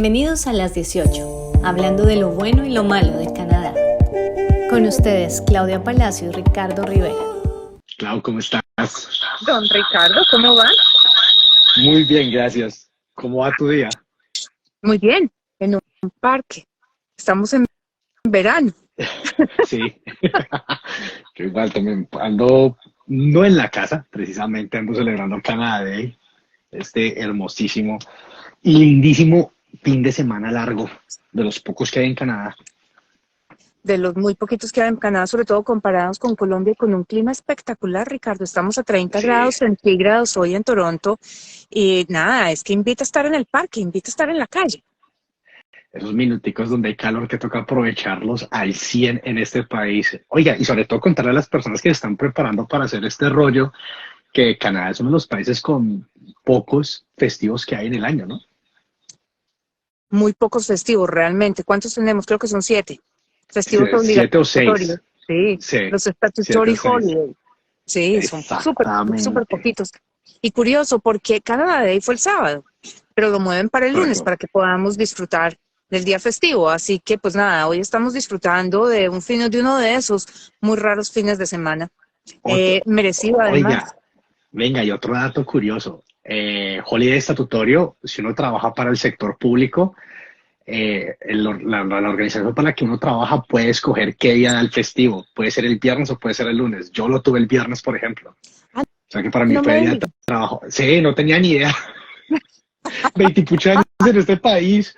Bienvenidos a las 18, hablando de lo bueno y lo malo de Canadá. Con ustedes, Claudia Palacio y Ricardo Rivera. Clau, ¿cómo estás? Don Ricardo, ¿cómo va? Muy bien, gracias. ¿Cómo va tu día? Muy bien, en un parque. Estamos en verano. Sí. Yo igual también ando, no en la casa, precisamente ando celebrando Canada Day, este hermosísimo y lindísimo fin de semana largo, de los pocos que hay en Canadá. De los muy poquitos que hay en Canadá, sobre todo comparados con Colombia, y con un clima espectacular, Ricardo. Estamos a 30 Sí, grados centígrados hoy en Toronto. Y nada, es que invita a estar en el parque, invita a estar en la calle. esos minuticos donde hay calor que toca aprovecharlos al 100 en este país. Oiga, y sobre todo contarle a las personas que se están preparando para hacer este rollo, que Canadá es uno de los países con pocos festivos que hay en el año, ¿no? Muy pocos festivos realmente. ¿Cuántos tenemos? Creo que son 7. Festivos Siete o obligatorios. seis. Sí, Sí, los siete o statutory seis. holidays. Sí, son súper Exactamente. poquitos. Y curioso, porque Canada Day fue el sábado, pero lo mueven para el lunes Correcto. para que podamos disfrutar del día festivo. Así que, pues nada, hoy estamos disfrutando de uno de esos muy raros fines de semana. Otro, Merecido además. oiga, venga, y otro dato curioso. Holiday estatutario, si uno trabaja para el sector público, la organización para la que uno trabaja puede escoger qué día da el festivo. Puede ser el viernes o puede ser el lunes. Yo lo tuve el viernes, por ejemplo. O Ah, sea que para mí no fue me día de digas. trabajo. Sí, no tenía ni idea. 20 años en este país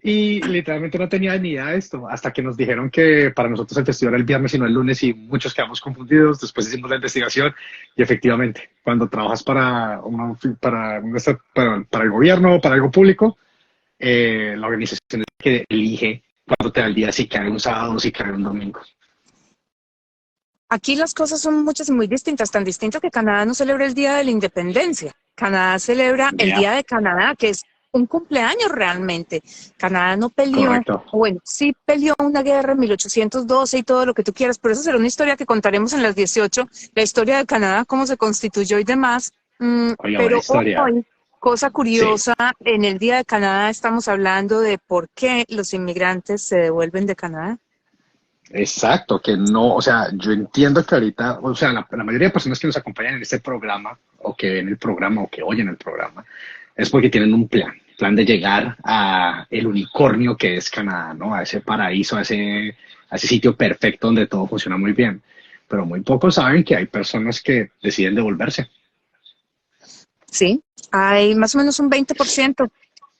y literalmente no tenía ni idea de esto, hasta que nos dijeron que para nosotros el festival era el viernes y no el lunes y muchos quedamos confundidos. Después hicimos la investigación y efectivamente, cuando trabajas para el gobierno o para algo público, la organización es la que elige cuándo te da el día, si cae un sábado, si cae un domingo. Aquí las cosas son muchas y muy distintas, tan distinto que Canadá no celebra el Día de la Independencia. Canadá celebra el Vea, Día de Canadá, que es un cumpleaños realmente. Canadá no peleó, correcto. bueno, sí peleó una guerra en 1812 y todo lo que tú quieras, pero eso será una historia que contaremos en las 18, la historia de Canadá, cómo se constituyó y demás. Oiga, buena Pero historia. hoy, cosa Sí. curiosa, en el Día de Canadá estamos hablando de por qué los inmigrantes se devuelven de Canadá. Exacto, que no, o sea, yo entiendo que ahorita, o sea, la mayoría de personas que nos acompañan en este programa, o que ven el programa, o que oyen el programa, es porque tienen un plan de llegar a el unicornio que es Canadá, ¿no? A ese paraíso, a ese sitio perfecto donde todo funciona muy bien. Pero muy pocos saben que hay personas que deciden devolverse. Sí, hay más o menos un 20%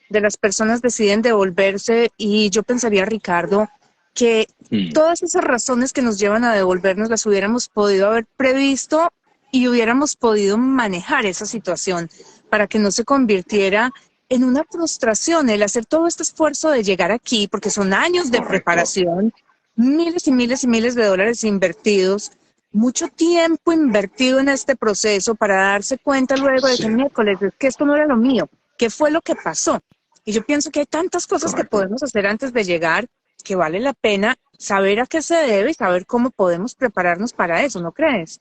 de las personas deciden devolverse y yo pensaría, Ricardo, que Mm, todas esas razones que nos llevan a devolvernos las hubiéramos podido haber previsto y hubiéramos podido manejar esa situación para que no se convirtiera en una frustración el hacer todo este esfuerzo de llegar aquí, porque son años de correcto. preparación, miles y miles y miles de dólares invertidos, mucho tiempo invertido en este proceso para darse cuenta luego de que Sí, miércoles, es que esto no era lo mío, ¿qué fue lo que pasó? Y yo pienso que hay tantas cosas que correcto. podemos hacer antes de llegar que vale la pena saber a qué se debe y saber cómo podemos prepararnos para eso, ¿no crees?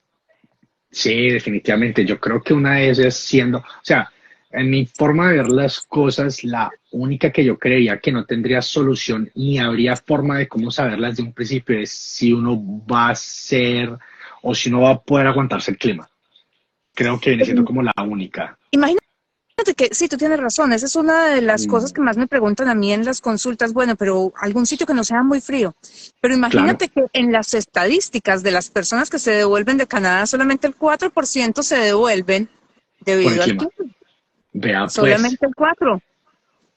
Sí, definitivamente. Yo creo que una de esas siendo, o sea, en mi forma de ver las cosas, la única que yo creería que no tendría solución ni habría forma de cómo saberlas de un principio es si uno va a ser o si uno va a poder aguantarse el clima. Creo que viene siendo como la única. Imagínate que sí, tú tienes razón, esa es una de las cosas Mm, que más me preguntan a mí en las consultas, bueno, pero algún sitio que no sea muy frío. Pero claro, imagínate que en las estadísticas de las personas que se devuelven de Canadá, solamente el 4% se devuelven por el debido al clima. clima, Vea pues, solamente el 4%.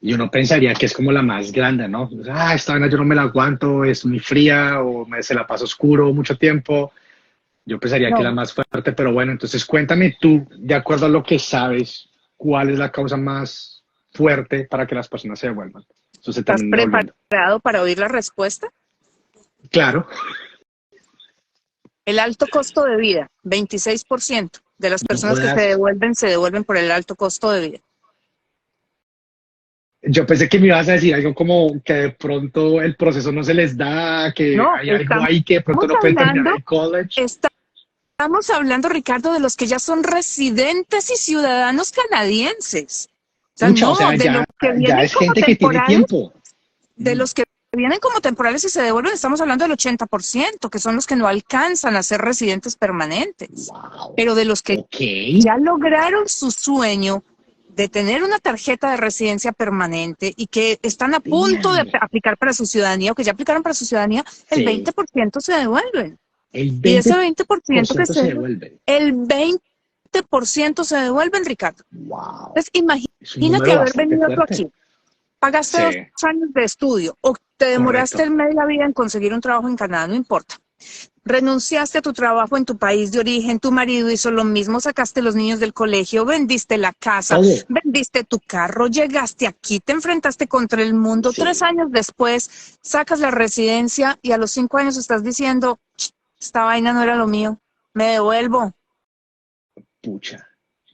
y uno pensaría que es como la más grande, ¿no? Esta vaina yo no me la aguanto, es muy fría o se la paso oscuro mucho tiempo. Yo pensaría que era No, más fuerte, pero bueno, entonces cuéntame tú, de acuerdo a lo que sabes, ¿cuál es la causa más fuerte para que las personas se devuelvan? Eso se ¿estás terminen devolviendo. preparado para oír la respuesta? Claro, El alto costo de vida, 26% de las no personas que jodas. se devuelven por el alto costo de vida. Yo pensé que me ibas a decir algo como que de pronto el proceso no se les da, que No, hay algo ahí que de pronto no pueden terminar el college. estamos hablando, Ricardo, de los que ya son residentes y ciudadanos canadienses. sea, Pucha, o no, sea, de los que ya vienen es como gente que tiene temporales, tiempo. de Mm, los que vienen como temporales y se devuelven, estamos hablando del 80%, que son los que no alcanzan a ser residentes permanentes. wow. Pero de los que Ok. ya lograron su sueño de tener una tarjeta de residencia permanente y que están a punto de Damn. aplicar para su ciudadanía o que ya aplicaron para su ciudadanía, el Sí. 20% se devuelven. El Y de ese 20% 20% que se se devuelve. el 20% se devuelven, Ricardo. Wow. Entonces, Es un imagínate número haber bastante venido tú fuerte. aquí, pagaste Sí, 2 años de estudio o te demoraste correcto. media vida en conseguir un trabajo en Canadá, no importa. Renunciaste a tu trabajo en tu país de origen, tu marido hizo lo mismo, sacaste los niños del colegio, vendiste la casa, Todo. vendiste tu carro, llegaste aquí, te enfrentaste contra el mundo, 3 años Sí. después sacas la residencia y a los 5 años estás diciendo, esta vaina no era lo mío, me devuelvo. Pucha.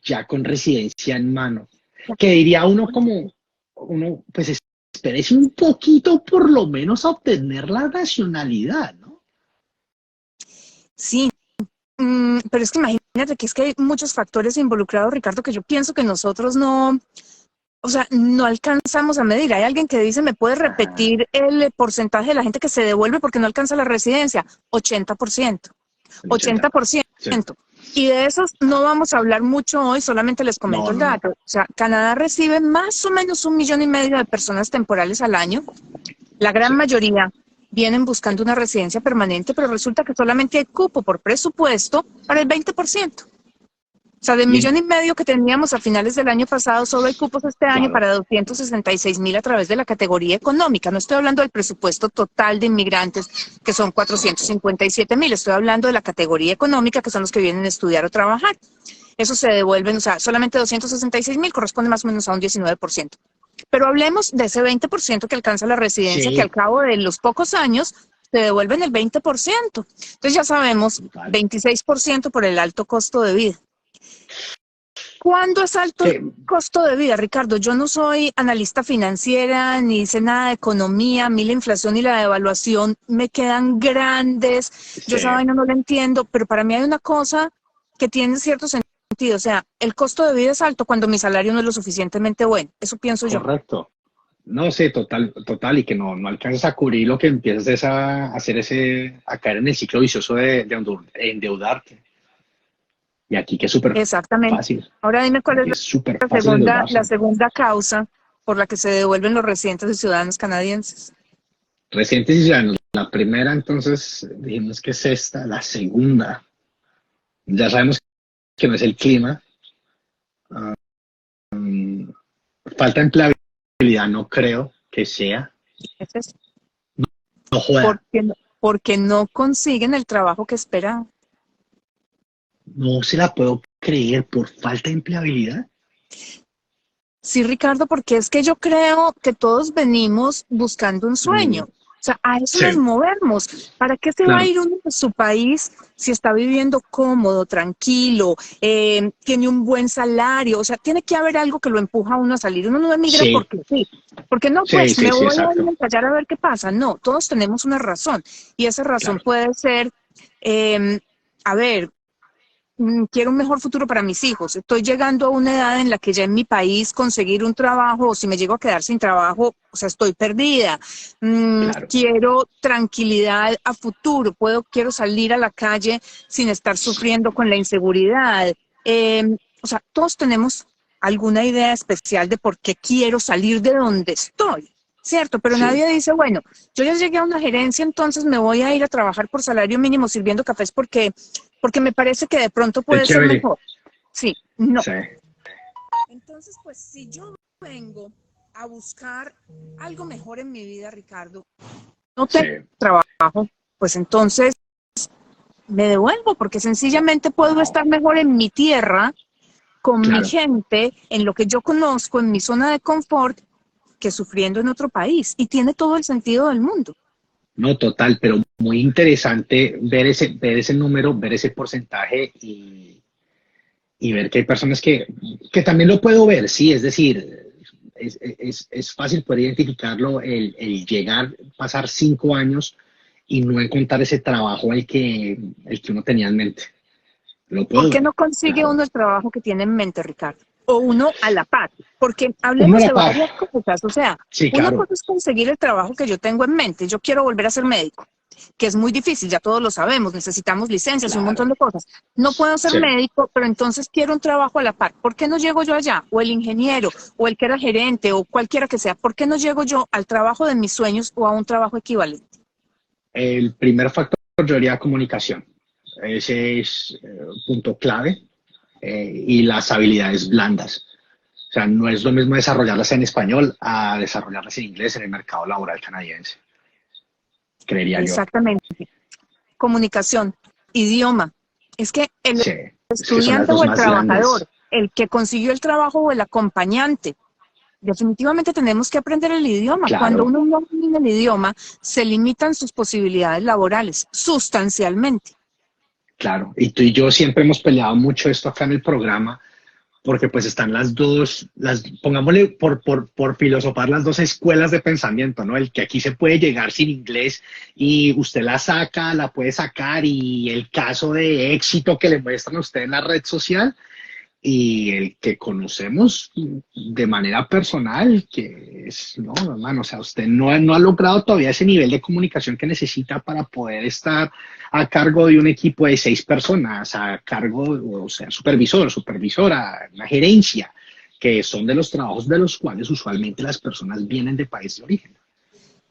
Ya con residencia en mano. Que diría uno, pues espérese un poquito por lo menos a obtener la nacionalidad, ¿no? Sí, pero es que imagínate que es que hay muchos factores involucrados, Ricardo, que yo pienso que nosotros no, o sea, no alcanzamos a medir. Hay alguien que dice, ¿me puede Ajá. repetir el porcentaje de la gente que se devuelve porque no alcanza la residencia? 80%. El 80%. 80%. Sí. Y de esos no vamos a hablar mucho hoy, solamente les comento No, el no, no. dato. O sea, Canadá recibe más o menos 1,5 millones de personas temporales al año. La gran Sí. mayoría vienen buscando una residencia permanente, pero resulta que solamente hay cupo por presupuesto para el 20%. O sea, de Y en- 1,5 millones que teníamos a finales del año pasado, solo hay cupos este año claro. para 266,000 a través de la categoría económica. No estoy hablando del presupuesto total de inmigrantes, que son 457,000. Estoy hablando de la categoría económica, que son los que vienen a estudiar o trabajar. Eso se devuelven, o sea, solamente 266,000 corresponde más o menos a un 19%. Pero hablemos de ese 20% que alcanza la residencia, que al Sí. cabo de los pocos años se devuelven el 20%. Entonces ya sabemos, Total. 26% por el alto costo de vida. ¿Cuándo es alto el Que, costo de vida, Ricardo? Yo no soy analista financiera, ni sé nada de economía. A mí la inflación y la devaluación me quedan grandes. Yo esa sí. vaina no la entiendo, pero para mí hay una cosa que tiene cierto sentido. O sea, el costo de vida es alto cuando mi salario no es lo suficientemente bueno. Eso pienso yo. Correcto. No sé, total, total, y que no alcanzas a cubrir lo que empiezas es a hacer a caer en el ciclo vicioso de endeudarte. Y aquí que es súper Exactamente. fácil. Ahora dime cuál es Aquí es súper la fácil segunda, endeudarse. la segunda causa por la que se devuelven los residentes y ciudadanos canadienses. Recientes y ciudadanos. La primera, entonces, dijimos que es esta. La segunda, ya sabemos que no es el clima. Falta de empleabilidad, no creo que sea. Ese es No joda. porque no consiguen el trabajo que esperan. No se la puedo creer por falta de empleabilidad. Sí, Ricardo, porque es que yo creo que todos venimos buscando un Mm, sueño. O sea, a eso nos sí, movemos. ¿Para qué se va a claro. ir uno de su país si está viviendo cómodo, tranquilo, tiene un buen salario? O sea, tiene que haber algo que lo empuja a uno a salir. Uno no emigra Sí, porque sí. Porque no, sí, pues sí, me sí, voy a ir a exacto. ensayar a ver qué pasa. No, todos tenemos una razón. Y esa razón Claro. puede ser, eh, a ver, quiero un mejor futuro para mis hijos. Estoy llegando a una edad en la que ya en mi país conseguir un trabajo, o si me llego a quedar sin trabajo, o sea, estoy perdida. Claro. Quiero tranquilidad a futuro, quiero salir a la calle sin estar sufriendo con la inseguridad. O sea, todos tenemos alguna idea especial de por qué quiero salir de donde estoy. Cierto, pero Sí. nadie dice, bueno, yo ya llegué a una gerencia, entonces me voy a ir a trabajar por salario mínimo sirviendo cafés porque me parece que de pronto Es puede ser chévere. mejor. Sí, no. Sí, Entonces, pues si yo vengo a buscar algo mejor en mi vida, Ricardo, no sí, tengo trabajo, pues entonces me devuelvo, porque sencillamente puedo estar mejor en mi tierra, con mi claro. gente, en lo que yo conozco, en mi zona de confort, que sufriendo en otro país. Y tiene todo el sentido del mundo. No, total, pero muy interesante ver ese número, ver ese porcentaje y ver que hay personas que también lo puedo ver, sí, es decir, es fácil poder identificarlo, el llegar, pasar 5 años y no encontrar ese trabajo el que uno tenía en mente. Lo ¿Por puedo qué ver, no consigue claro. uno el trabajo que tiene en mente, Ricardo? o uno a la par, porque Uno hablemos a la de par. varias cosas, o sea, Sí, una claro. cosa es conseguir el trabajo que yo tengo en mente, yo quiero volver a ser médico, que es muy difícil, ya todos lo sabemos, necesitamos licencias y un montón Claro. de cosas. No puedo ser Sí. médico, pero entonces quiero un trabajo a la par. ¿Por qué no llego yo allá? O el ingeniero, o el que era gerente, o cualquiera que sea. ¿Por qué no llego yo al trabajo de mis sueños o a un trabajo equivalente? El primer factor yo diría comunicación. Ese es punto clave. Y las habilidades blandas. O sea, no es lo mismo desarrollarlas en español a desarrollarlas en inglés en el mercado laboral canadiense, creería yo. Exactamente. Comunicación, idioma. Es que el Sí, es que son las estudiante dos o el más trabajador, grandes. el que consiguió el trabajo o el acompañante, definitivamente tenemos que aprender el idioma. Cuando Claro, uno no domina el idioma, se limitan sus posibilidades laborales sustancialmente. claro. Y tú y yo siempre hemos peleado mucho esto acá en el programa, porque pues están las dos, pongámosle por filosofar, las dos escuelas de pensamiento, ¿no? El que aquí se puede llegar sin inglés y usted la saca, la puede sacar, y el caso de éxito que le muestran a usted en la red social, y el que conocemos de manera personal, que es, no, hermano, o sea, usted no ha logrado todavía ese nivel de comunicación que necesita para poder estar a cargo de un equipo de 6 personas, a cargo, o sea, supervisor, supervisora, una gerencia, que son de los trabajos de los cuales usualmente las personas vienen de país de origen.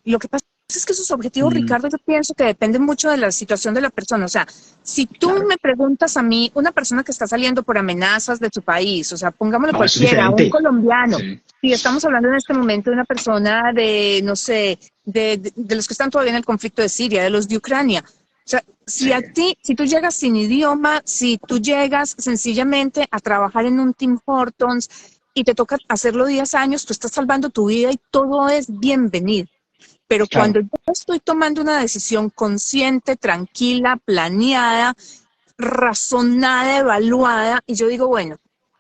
Lo que pasa es que sus objetivos, Mm, Ricardo, yo pienso que dependen mucho de la situación de la persona. O sea, si tú claro, me preguntas a mí, una persona que está saliendo por amenazas de su país, o sea, pongámosle no, eso es cualquiera, un diferente. colombiano, Sí, y estamos hablando en este momento de una persona de, no sé, de los que están todavía en el conflicto de Siria, de los de Ucrania. O sea, sí, si tú llegas sin idioma, si tú llegas sencillamente a trabajar en un Tim Hortons y te toca hacerlo 10 años, tú estás salvando tu vida y todo es bienvenido. Pero cuando claro, yo estoy tomando una decisión consciente, tranquila, planeada, razonada, evaluada, y yo digo, bueno,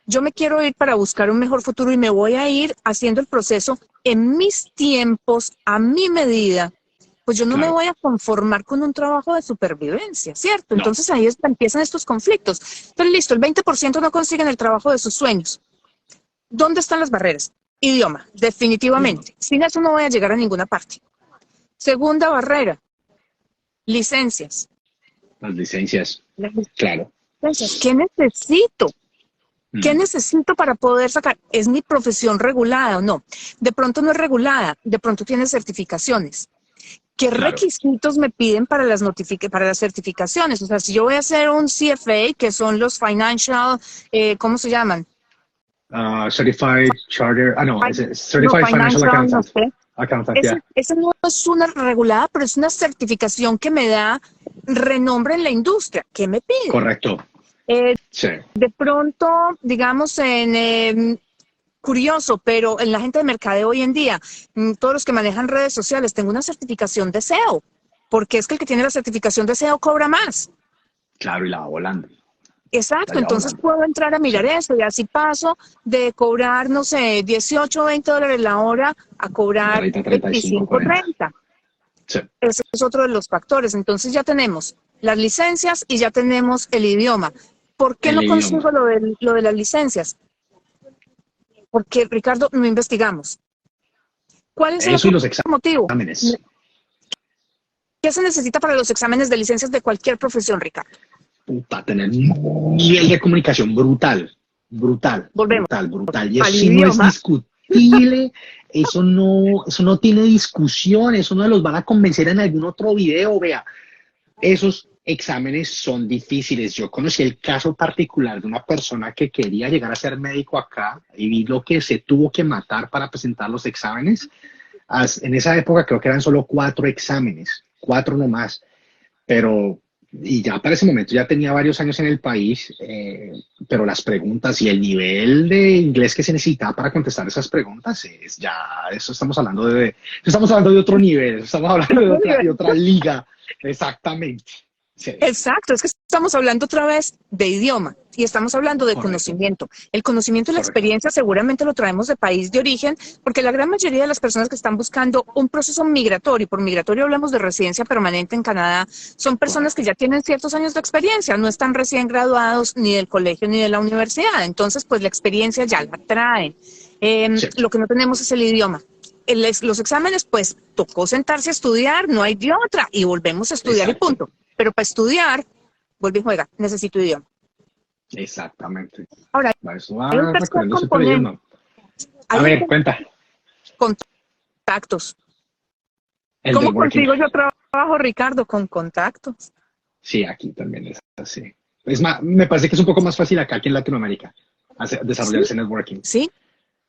yo me quiero ir para buscar un mejor futuro y me voy a ir haciendo el proceso en mis tiempos, a mi medida, pues yo no me claro. voy a conformar con un trabajo de supervivencia, ¿cierto? No, Entonces ahí es donde empiezan estos conflictos. Entonces, listo, el 20% no consiguen el trabajo de sus sueños. ¿Dónde están las barreras? Idioma, idioma, definitivamente. Sin eso no voy a llegar a ninguna parte. Segunda barrera, licencias. las licencias, Las claro. licencias, ¿qué necesito? ¿Qué Mm, necesito para poder sacar? ¿Es mi profesión regulada o no? De pronto no es regulada, de pronto tiene certificaciones. ¿Qué claro. requisitos me piden para para las certificaciones? O sea, si yo voy a hacer un CFA, que son los financial, ¿cómo se llaman? Certified Charter, no, No, Certified Financial financial, no Accountant. sé. Accountant, yeah. Esa no es una regulada, pero es una certificación que me da renombre en la industria. ¿Qué me piden? Correcto. Eh, Sí, de pronto, digamos, curioso, pero en la gente de mercadeo hoy en día, todos los que manejan redes sociales, tengo una certificación de SEO, porque es que el que tiene la certificación de SEO cobra más. claro, y la va volando. La Exacto, lleva entonces volando. puedo entrar a Sí, mirar eso y así paso de cobrar, no sé, 18 o 20 dólares la hora a cobrar 30, 35, 25 40. 30. Sí, Ese es otro de los factores. Entonces ya tenemos las licencias y ya tenemos el idioma. ¿Por qué el no consigo idioma. lo de las licencias? Porque, Ricardo, no investigamos. ¿Cuál es el Eso y otro los motivo? exámenes. ¿Qué se necesita para los exámenes de licencias de cualquier profesión, Ricardo? Puta, tener un nivel de comunicación brutal. Brutal, Volvemos brutal, brutal. Y eso al sí no es idioma. discutible. Eso no tiene discusión. Eso no los van a convencer en algún otro video. Vea, esos exámenes son difíciles. Yo conocí el caso particular de una persona que quería llegar a ser médico acá y vi lo que se tuvo que matar para presentar los exámenes. En esa época creo que eran solo 4 exámenes, 4 nomás, pero y ya para ese momento ya tenía varios años en el país, pero las preguntas y el nivel de inglés que se necesitaba para contestar esas preguntas es ya, eso estamos hablando de otro nivel, estamos hablando de otra liga, exactamente, Sí, Exacto, es que estamos hablando otra vez de idioma y estamos hablando de correcto, conocimiento. El conocimiento y la correcto. experiencia seguramente lo traemos de país de origen, porque la gran mayoría de las personas que están buscando un proceso migratorio, por migratorio hablamos de residencia permanente en Canadá, son personas que Correcto. ya tienen ciertos años de experiencia, no están recién graduados ni del colegio ni de la universidad, entonces pues la experiencia ya la traen. Sí, Lo que no tenemos es el idioma. Los exámenes, pues tocó sentarse a estudiar, no hay de otra, y volvemos a estudiar y exacto, punto. Pero para estudiar, vuelve y juega, necesito idioma. exactamente. Ahora, Va, eso hay un va tercer recorriendo súper componente, idioma. A hay un ver, cuenta. contactos. El ¿Cómo networking. consigo yo trabajo, Ricardo? Con contactos. Sí, aquí también es así. Es más, me parece que es un poco más fácil acá que en Latinoamérica Sí, desarrollarse networking, sí,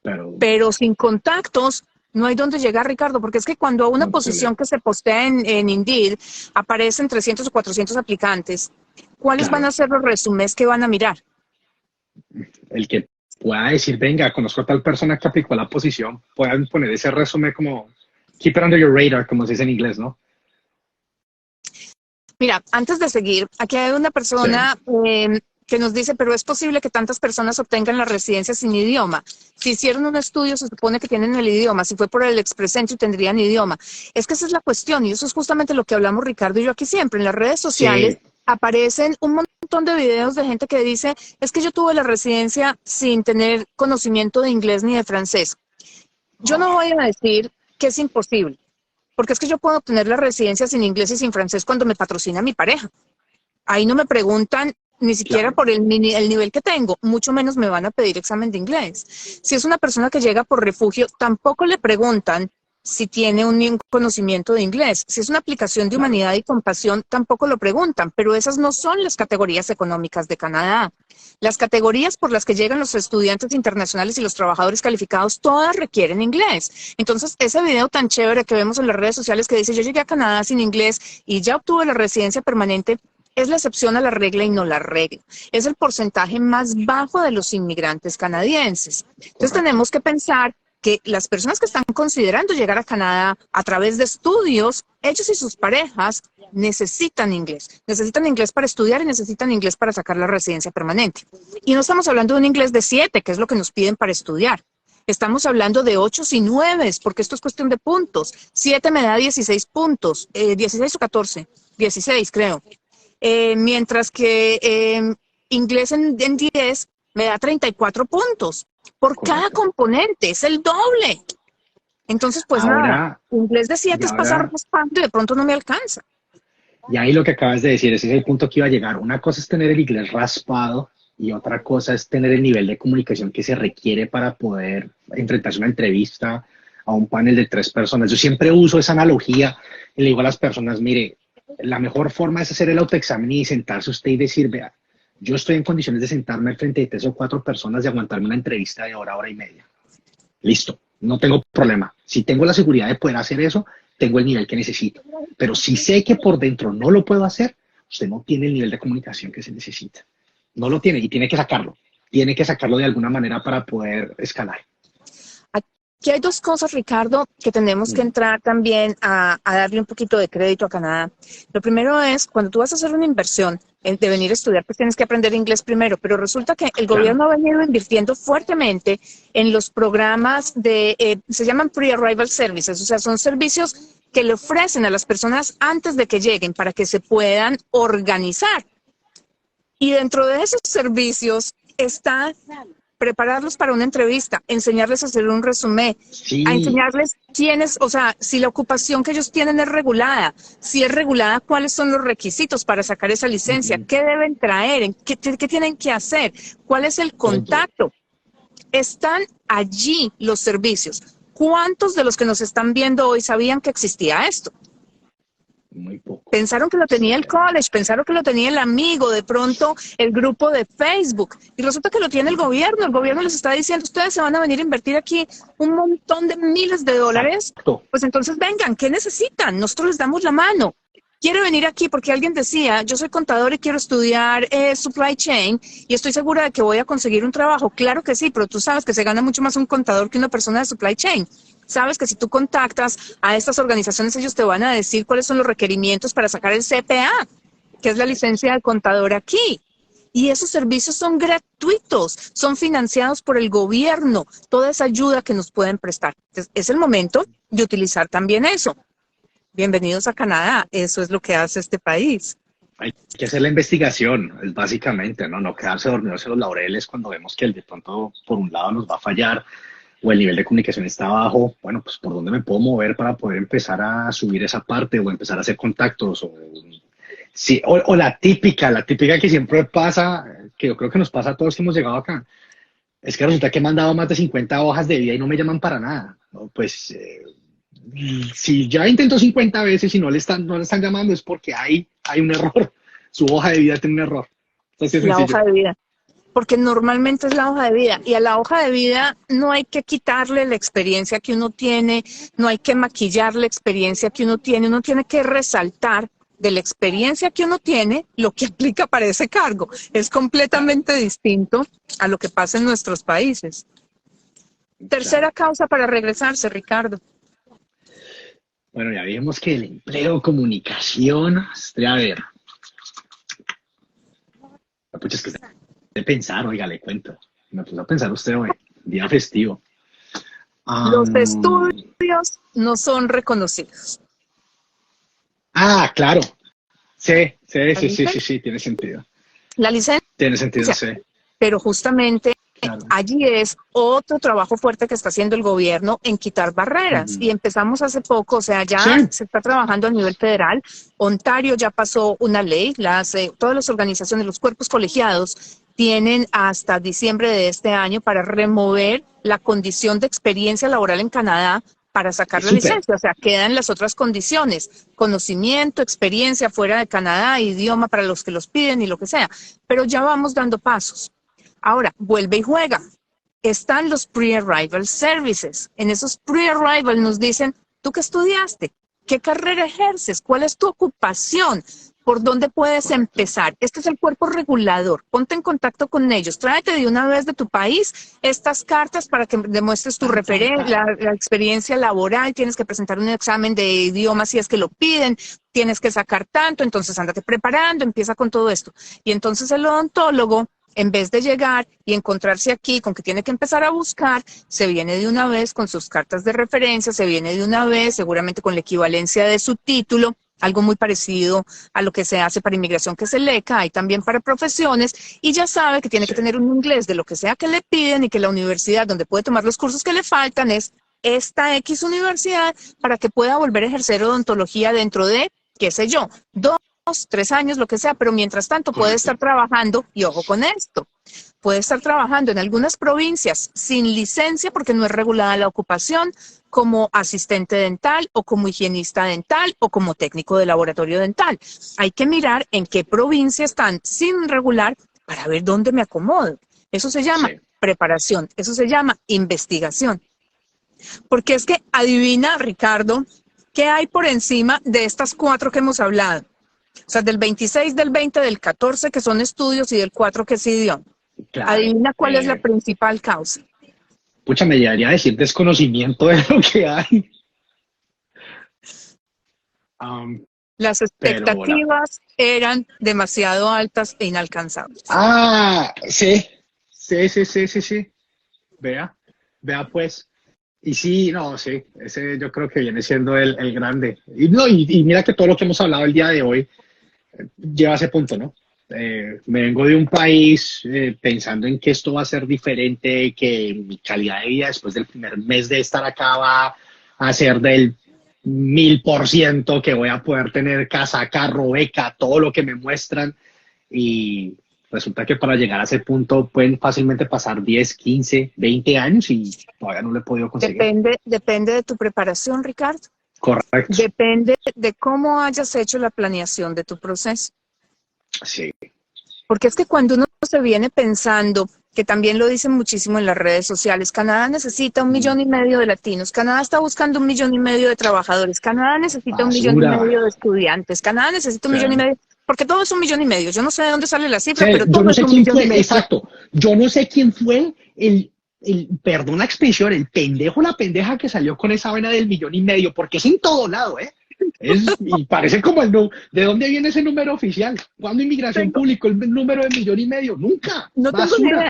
pero pero sin contactos no hay dónde llegar, Ricardo, porque es que cuando a una no posición posible. que se postea en Indeed aparecen 300 o 400 aplicantes, ¿cuáles van Claro, a ser los resúmenes que van a mirar? el que pueda decir, venga, conozco a tal persona que aplicó la posición, puedan poner ese resumen como keep it under your radar, como se dice en inglés, ¿no? Mira, antes de seguir, aquí hay una Sí, persona que nos dice, pero es posible que tantas personas obtengan la residencia sin idioma. Si hicieron un estudio, se supone que tienen el idioma. Si fue por el Express Entry, tendrían idioma. Es que esa es la cuestión y eso es justamente lo que hablamos Ricardo y yo aquí siempre. En las redes sociales sí, aparecen un montón de videos de gente que dice, es que yo tuve la residencia sin tener conocimiento de inglés ni de francés. Yo no voy a decir que es imposible, porque es que yo puedo obtener la residencia sin inglés y sin francés cuando me patrocina mi pareja. Ahí no me preguntan ni siquiera claro, por el nivel que tengo, mucho menos me van a pedir examen de inglés. Si es una persona que llega por refugio, tampoco le preguntan si tiene un conocimiento de inglés. Si es una aplicación de claro. humanidad y compasión, tampoco lo preguntan, pero esas no son las categorías económicas de Canadá. Las categorías por las que llegan los estudiantes internacionales y los trabajadores calificados, todas requieren inglés. Entonces, ese video tan chévere que vemos en las redes sociales que dice, yo llegué a Canadá sin inglés y ya obtuve la residencia permanente, es la excepción a la regla y no la regla. Es el porcentaje más bajo de los inmigrantes canadienses. Entonces Correcto. tenemos que pensar que las personas que están considerando llegar a Canadá a través de estudios, ellos y sus parejas necesitan inglés. Necesitan inglés para estudiar y necesitan inglés para sacar la residencia permanente. Y no estamos hablando de un inglés de 7, que es lo que nos piden para estudiar. Estamos hablando de 8 y 9, porque esto es cuestión de puntos. 7 me da 16 puntos, 16 o 14, 16 creo. Mientras que inglés en 10 me da 34 puntos por cada Correcto. componente, es el doble. Entonces, pues nada, Ahora, inglés de y 7 es pasar ahora, raspando y de pronto no me alcanza. y ahí lo que acabas de decir, ese es el punto que iba a llegar. Una cosa es tener el inglés raspado y otra cosa es tener el nivel de comunicación que se requiere para poder enfrentarse a una entrevista, a un panel de 3 personas. Yo siempre uso esa analogía y le digo a las personas, mire, la mejor forma es hacer el autoexamen y sentarse usted y decir, vea, yo estoy en condiciones de sentarme frente de 3 o 4 personas y aguantarme una entrevista de hora, hora y media. Listo, no tengo problema. Si tengo la seguridad de poder hacer eso, tengo el nivel que necesito. Pero si sé que por dentro no lo puedo hacer, usted no tiene el nivel de comunicación que se necesita. No lo tiene y tiene que sacarlo. Tiene que sacarlo de alguna manera para poder escalar. Aquí hay dos cosas, Ricardo, que tenemos que entrar también a darle un poquito de crédito a Canadá. Lo primero es, cuando tú vas a hacer una inversión de venir a estudiar, pues tienes que aprender inglés primero, pero resulta que el Claro. gobierno ha venido invirtiendo fuertemente en los programas se llaman Pre-Arrival Services, o sea, son servicios que le ofrecen a las personas antes de que lleguen para que se puedan organizar. Y dentro de esos servicios está prepararlos para una entrevista, enseñarles a hacer un resumen, a Sí, enseñarles quiénes, o sea, si la ocupación que ellos tienen es regulada, si es regulada, cuáles son los requisitos para sacar esa licencia, qué deben traer, qué tienen que hacer, cuál es el todo. contacto. Están allí los servicios. ¿Cuántos de los que nos están viendo hoy sabían que existía esto? Muy pocos. Pensaron que lo tenía el college, pensaron que lo tenía el amigo, de pronto el grupo de Facebook. Y resulta que lo tiene el gobierno. El gobierno les está diciendo, ustedes se van a venir a invertir aquí un montón de miles de dólares. Exacto. Pues entonces vengan, ¿qué necesitan? Nosotros les damos la mano. Quiero venir aquí porque alguien decía, yo soy contador y quiero estudiar supply chain y estoy segura de que voy a conseguir un trabajo. Claro que sí, pero tú sabes que se gana mucho más un contador que una persona de supply chain. Sabes que si tú contactas a estas organizaciones, ellos te van a decir cuáles son los requerimientos para sacar el CPA. que es la licencia de contador aquí. Y esos servicios son gratuitos, son financiados por el gobierno, toda esa ayuda que nos pueden prestar. Entonces, es el momento de utilizar también eso. Bienvenidos a Canadá, eso es lo que hace este país. Hay que hacer la investigación, es básicamente, ¿no? No quedarse dormidos en los laureles cuando vemos que el de pronto por un lado nos va a fallar o el nivel de comunicación está bajo. Bueno, pues ¿por dónde me puedo mover para poder empezar a subir esa parte o empezar a hacer contactos? Sí, o la típica que siempre pasa, que yo creo que nos pasa a todos que hemos llegado acá, es que resulta que he mandado más de 50 hojas de vida y no me llaman para nada, ¿no? Pues si ya intentó 50 veces y no le están llamando es porque hay un error, su hoja de vida tiene un error. Entonces, la hoja de vida, porque normalmente es la hoja de vida, y a la hoja de vida no hay que quitarle la experiencia que uno tiene, no hay que maquillar la experiencia que uno tiene que resaltar de la experiencia que uno tiene lo que aplica para ese cargo. Es completamente distinto a lo que pasa en nuestros países. Tercera causa para regresarse, Ricardo. Bueno, ya vimos que el empleo, comunicación, a ver. Pucha, es que de pensar, oiga, le cuento. Me puso a pensar usted hoy, día festivo. Los estudios no son reconocidos. Ah, claro. Sí, tiene sentido. La licencia. Tiene sentido, sí. Pero justamente Claro. allí es otro trabajo fuerte que está haciendo el gobierno en quitar barreras. Y empezamos hace poco, o sea, ya se está trabajando a nivel federal. Ontario ya pasó una ley, todas las organizaciones, los cuerpos colegiados tienen hasta diciembre de este año para remover la condición de experiencia laboral en Canadá para sacar la licencia. O sea, quedan las otras condiciones: conocimiento, experiencia fuera de Canadá, idioma para los que los piden y lo que sea. Pero ya vamos dando pasos. Ahora, vuelve y juega. Están los pre-arrival services. En esos pre-arrival nos dicen, ¿tú qué estudiaste? ¿Qué carrera ejerces? ¿Cuál es tu ocupación? ¿Por dónde puedes empezar? Este es el cuerpo regulador. Ponte en contacto con ellos. Tráete de una vez de tu país estas cartas para que demuestres tu referencia, la experiencia laboral. Tienes que presentar un examen de idioma si es que lo piden. Tienes que sacar tanto. Entonces, ándate preparando. Empieza con todo esto. Y entonces el odontólogo, en vez de llegar y encontrarse aquí con que tiene que empezar a buscar, se viene de una vez con sus cartas de referencia, se viene de una vez seguramente con la equivalencia de su título, algo muy parecido a lo que se hace para inmigración, que es el ECA, hay también para profesiones, y ya sabe que tiene que tener un inglés de lo que sea que le piden y que la universidad donde puede tomar los cursos que le faltan es esta X universidad para que pueda volver a ejercer odontología dentro de, qué sé yo, 3 años, lo que sea, pero mientras tanto puede estar trabajando, y ojo con esto, puede estar trabajando en algunas provincias sin licencia porque no es regulada la ocupación, como asistente dental o como higienista dental o como técnico de laboratorio dental. Hay que mirar en qué provincia están sin regular para ver dónde me acomodo. Eso se llama preparación, eso se llama investigación. Porque es que adivina, Ricardo, ¿qué hay por encima de estas 4 que hemos hablado? O sea, del 26, del 20, del 14 que son estudios y del 4 que es idioma. Claro, adivina cuál es la principal causa. Pucha, me llegaría a decir desconocimiento de lo que hay. Las expectativas eran demasiado altas e inalcanzables. Ah, sí. Vea pues. Y sí, no, sí, ese yo creo que viene siendo el grande. Y mira que todo lo que hemos hablado el día de hoy lleva a ese punto, ¿no? Me vengo de un país pensando en que esto va a ser diferente, que mi calidad de vida después del primer mes de estar acá va a ser del 1000%, que voy a poder tener casa, carro, beca, todo lo que me muestran, y resulta que para llegar a ese punto pueden fácilmente pasar 10, 15, 20 años y todavía no lo he podido conseguir. Depende de tu preparación, Ricardo. Correcto. Depende de cómo hayas hecho la planeación de tu proceso. Sí. Porque es que cuando uno se viene pensando, que también lo dicen muchísimo en las redes sociales, Canadá necesita 1,5 millones de latinos, Canadá está buscando 1,5 millones de trabajadores, Canadá necesita 1,5 millones de estudiantes, Canadá necesita 1,5 millones, porque todo es 1,5 millones. Yo no sé de dónde sale la cifra, pero todo es 1,5 millones. Exacto. Yo no sé quién fue perdón la expresión, el pendejo, la pendeja que salió con esa vaina del 1,5 millones, porque es en todo lado, ¿eh? Y parece como ¿de dónde viene ese número oficial? ¿Cuándo Inmigración publicó el número de 1,5 millones? Nunca. No tengo ni idea.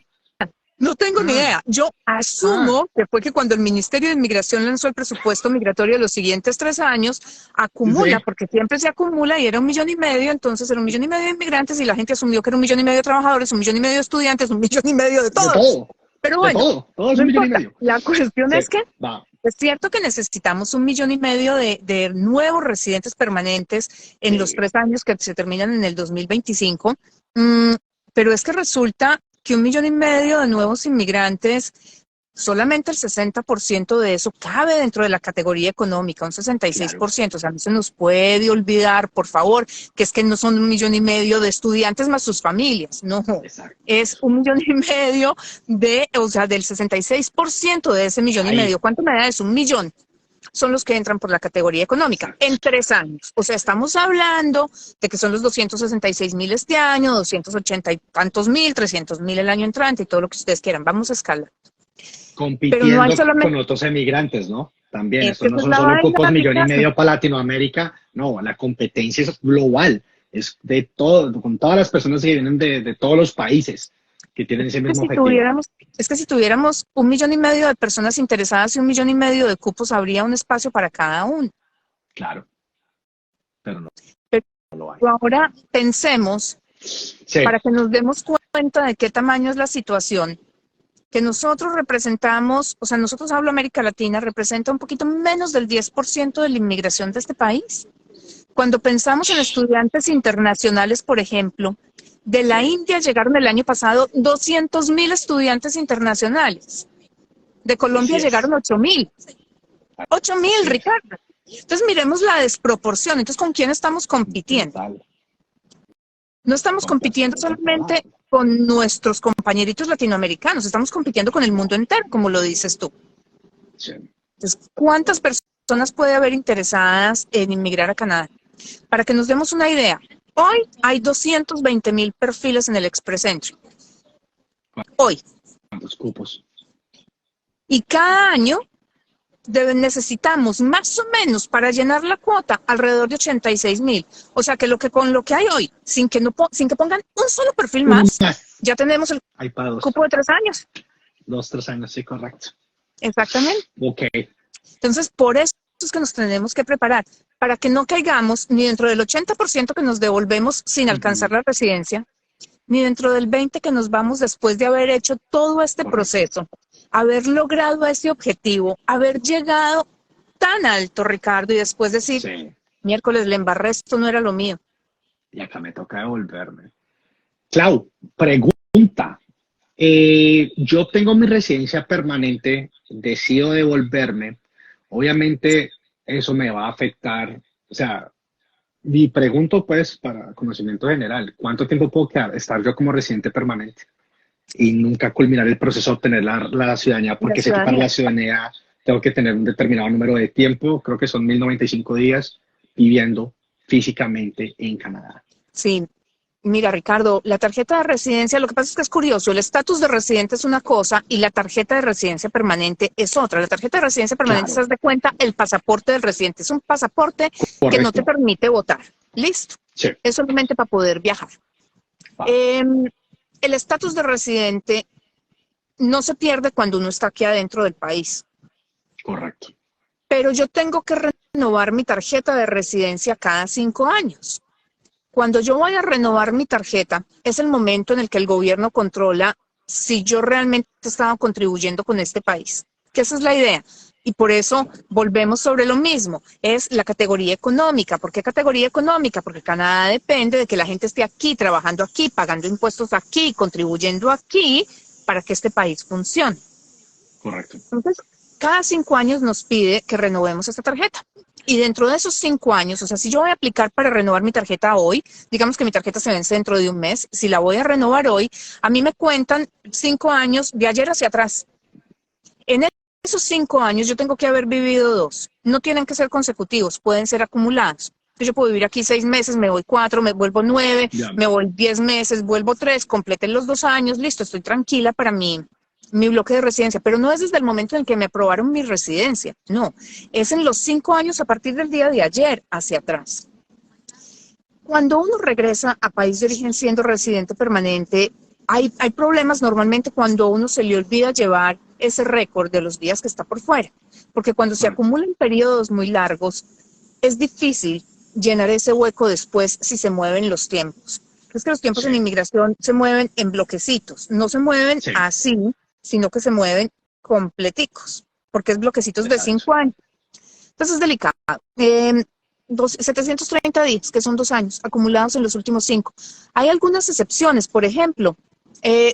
No tengo ni Ah, idea. Yo asumo que fue que cuando el Ministerio de Inmigración lanzó el presupuesto migratorio de los siguientes 3 años, acumula, sí, porque siempre se acumula y era 1,5 millones, entonces era 1,5 millones de inmigrantes y la gente asumió que era 1,5 millones de trabajadores, 1,5 millones de estudiantes, 1,5 millones de de todos. todo, Pero de bueno, todo es no 1,5 millones. importa. La cuestión Sí, es que va. es cierto que necesitamos 1,5 millones de nuevos residentes permanentes en los Sí, 3 años que se terminan en el 2025, pero es que resulta que 1,5 millones de nuevos inmigrantes, solamente el 60% de eso cabe dentro de la categoría económica, un claro. 66%. O sea, no se nos puede olvidar, por favor, que es que no son 1,5 millones de estudiantes más sus familias, no. Exacto. Es 1,5 millones o sea, del 66% de ese 1,5 millones. ¿Cuánto me da eso? 1 millón. Son los que entran por la categoría económica Exacto. en 3 años. O sea, estamos hablando de que son los 266,000 este año, 280 y tantos mil, 300,000 el año entrante y todo lo que ustedes quieran. Vamos a escalar. Compitiendo Pero no hay solamente con otros emigrantes, ¿no? También, es esto que no esa es son la solo vaina, cupos 1,5 Ricardo. millones para Latinoamérica, no, la competencia es global, es de todo, con todas las personas que vienen de todos los países que tienen ese mismo objetivo. Es que si tuviéramos 1,5 millones de personas interesadas y 1,5 millones de cupos, habría un espacio para cada uno. Claro, pero no, Pero no lo hay. ahora pensemos, Sí, para que nos demos cuenta de qué tamaño es la situación, que nosotros representamos, o sea, nosotros hablo América Latina, representa un poquito menos del 10% de la inmigración de este país. Cuando pensamos en estudiantes internacionales, por ejemplo, de la India llegaron el año pasado 200,000 estudiantes internacionales. De Colombia así es. llegaron 8,000. 8,000, Así es. Ricardo. Entonces miremos la desproporción. Entonces, ¿con quién estamos compitiendo? Total. No estamos Con compitiendo personas de todo solamente lado. con nuestros compañeritos latinoamericanos, estamos compitiendo con el mundo entero, como lo dices tú. Sí. Entonces, ¿cuántas personas puede haber interesadas en inmigrar a Canadá? Para que nos demos una idea, hoy hay 220,000 perfiles en el Express Entry. Hoy. ¿Cuántos cupos? Y cada año necesitamos más o menos para llenar la cuota alrededor de 86,000. O sea que con lo que hay hoy, sin que pongan un solo perfil más, ya tenemos el Hay para cupo de 3 años. 2, 3 años, sí, correcto. Exactamente. Ok. Entonces, por eso es que nos tenemos que preparar, para que no caigamos ni dentro del 80% que nos devolvemos sin alcanzar la residencia, ni dentro del 20% que nos vamos después de haber hecho todo este proceso, haber logrado ese objetivo, haber llegado tan alto, Ricardo, y después decir, Sí. miércoles le embarré, esto no era lo mío. Y acá me toca devolverme. Clau, pregunta. Yo tengo mi residencia permanente, decido devolverme. Obviamente eso me va a afectar. O sea, mi pregunto pues para conocimiento general, ¿cuánto tiempo puedo estar yo como residente permanente y nunca culminar el proceso de obtener la ciudadanía? Porque sé que para la ciudadanía tengo que tener un determinado número de tiempo, creo que son 1,095 días viviendo físicamente en Canadá. Sí. Mira, Ricardo, la tarjeta de residencia, lo que pasa es que es curioso, el estatus de residente es una cosa y la tarjeta de residencia permanente es otra. La tarjeta de residencia permanente, Claro. se das de cuenta, el pasaporte del residente. Es un pasaporte que no te permite votar. Listo. Sí. Es solamente para poder viajar. El estatus de residente no se pierde cuando uno está aquí adentro del país. Correcto. Pero yo tengo que renovar mi tarjeta de residencia cada 5 años. Cuando yo voy a renovar mi tarjeta, es el momento en el que el gobierno controla si yo realmente estaba contribuyendo con este país. Que esa es la idea. Y por eso volvemos sobre lo mismo. Es la categoría económica. ¿Por qué categoría económica? Porque Canadá depende de que la gente esté aquí, trabajando aquí, pagando impuestos aquí, contribuyendo aquí, para que este país funcione. Correcto. Entonces, cada 5 años nos pide que renovemos esta tarjeta. Y dentro de esos 5 años, o sea, si yo voy a aplicar para renovar mi tarjeta hoy, digamos que mi tarjeta se vence dentro de un mes, si la voy a renovar hoy, a mí me cuentan 5 años de ayer hacia atrás. En esos 5 años yo tengo que haber vivido 2. No tienen que ser consecutivos, pueden ser acumulados. Yo puedo vivir aquí 6 meses, me voy 4, me vuelvo 9, me voy 10 meses, vuelvo 3, completen los 2 años, listo, estoy tranquila para mi mi bloque de residencia, pero no es desde el momento en que me aprobaron mi residencia, no, es en los 5 años a partir del día de ayer hacia atrás. Cuando uno regresa a país de origen siendo residente permanente, hay problemas normalmente cuando a uno se le olvida llevar ese récord de los días que está por fuera, porque cuando se acumulan periodos muy largos, es difícil llenar ese hueco después si se mueven los tiempos. Es que los tiempos en inmigración se mueven en bloquecitos, no se mueven así, sino que se mueven completicos, porque es bloquecitos de 5 años. Entonces es delicado. 730 días, que son 2 años, acumulados en los últimos 5. Hay algunas excepciones, por ejemplo,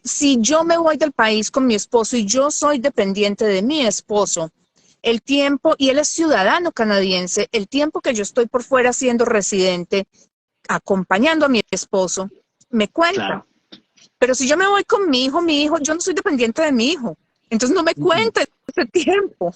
si yo me voy del país con mi esposo y yo soy dependiente de mi esposo, el tiempo, y él es ciudadano canadiense, el tiempo que yo estoy por fuera siendo residente, acompañando a mi esposo, me cuenta. Claro. Pero si yo me voy con mi hijo, yo no soy dependiente de mi hijo. Entonces no me cuenta ese tiempo.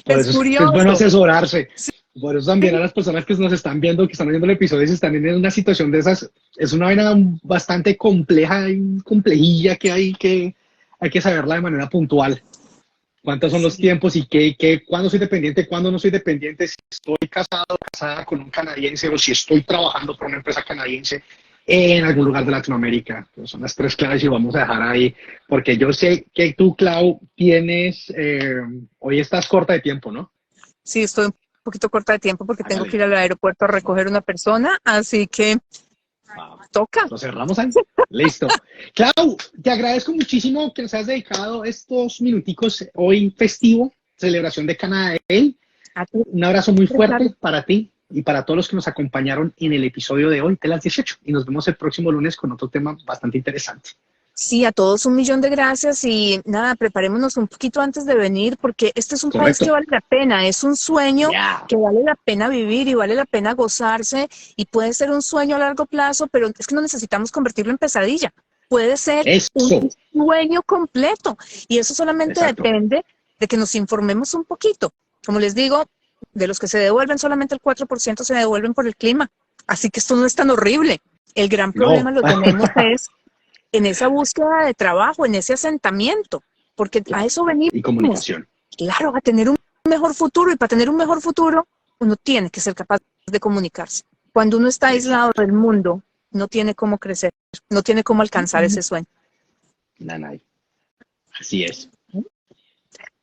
Es curioso. Es bueno asesorarse. Sí. Por eso también a las personas que nos están viendo, que están viendo el episodio, si están en una situación de esas, es una vaina bastante compleja y complejilla que hay que saberla de manera puntual. ¿Cuántos son los tiempos y cuándo soy dependiente, cuándo no soy dependiente? Si estoy casada con un canadiense o si estoy trabajando por una empresa canadiense en algún lugar de Latinoamérica. Pues son las 3 claves y vamos a dejar ahí, porque yo sé que tú, Clau, hoy estás corta de tiempo, ¿no? Sí, estoy un poquito corta de tiempo porque tengo que ir al aeropuerto a recoger una persona, así que toca. Lo cerramos ahí. Listo. Clau, te agradezco muchísimo que nos hayas dedicado estos minuticos hoy festivo, celebración de Canada Day. Un abrazo muy fuerte para ti y para todos los que nos acompañaron en el episodio de hoy de las 18. Y nos vemos el próximo lunes con otro tema bastante interesante. Sí, a todos 1.000.000 de gracias y nada, preparémonos un poquito antes de venir porque este es un país que vale la pena, es un sueño que vale la pena vivir y vale la pena gozarse y puede ser un sueño a largo plazo, pero es que no necesitamos convertirlo en pesadilla, puede ser un sueño completo y eso solamente depende de que nos informemos un poquito. Como les digo, de los que se devuelven, solamente el 4% se devuelven por el clima, así que esto no es tan horrible. El gran problema lo tenemos es en esa búsqueda de trabajo, en ese asentamiento, porque a eso venimos. Y comunicación. Claro, a tener un mejor futuro, y para tener un mejor futuro, uno tiene que ser capaz de comunicarse. Cuando uno está aislado del mundo, no tiene cómo crecer, no tiene cómo alcanzar ese sueño. Nada. Así es. Bueno,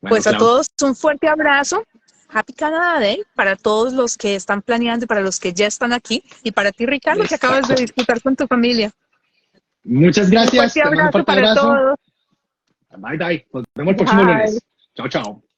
pues a todos un fuerte abrazo. Happy Canada Day para todos los que están planeando y para los que ya están aquí. Y para ti, Ricardo, que acabas de disfrutar con tu familia. Muchas gracias. Un fuerte abrazo para todos. Bye, bye. Nos vemos el próximo lunes. Chao, chao.